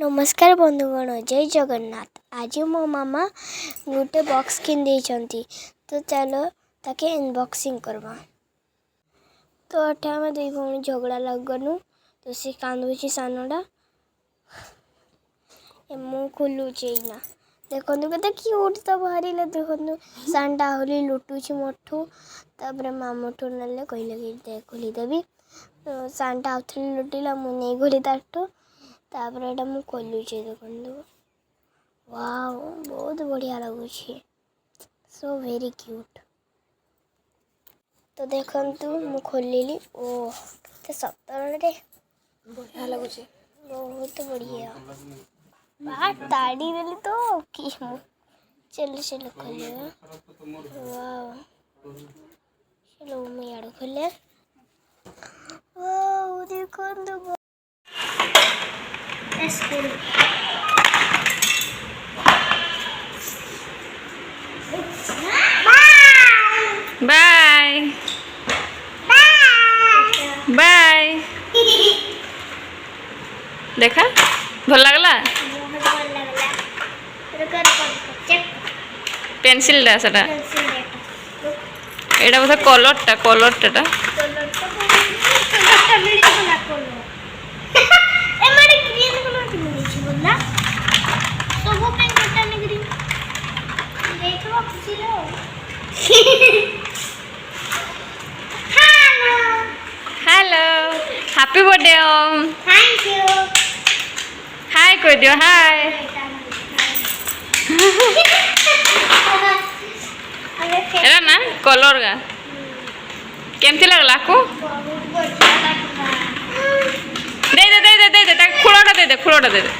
नमस्कार बंधुगण जय जगन्नाथ। आज मो मामा गोटे बॉक्स किन देइछंती तो चलो ताके अनबॉक्सिंग करवा। तो अठे आम दुई भौणी झगड़ा लगनु तो सी कांदुची सानोडा मु खोलुची ना देखो केते क्यूट तो बाहरिले देखो सानडा होली लुटुची मोठू तापर मामठू नले कहले कि दे खोली देबी तो सानडा आउथली लुटिला मु नै गोली ताटू तापर एटा मु खोलुची देखो वाओ बहुत बढ़िया लगुची सो वेरी क्यूट। तो देखंतु मु खोलिली ओ ते सतर रे बढ़िया लगुची बहुत बढ़िया बाहर ताड़ी देली तो की मु चल चल खोले वाओ चलो मैं यार खोले वाओ देखंतु स्कूल बाय बाय देखा भल लगला पेंसिल डा सेटा एटा बोधे कलर टा hello happy birthday Om thank you hi कह दियो हाय एरा ना कलर का केमती लगला को दे दे दे दे दे दे खुलोटा दे दे खुलोटा दे दे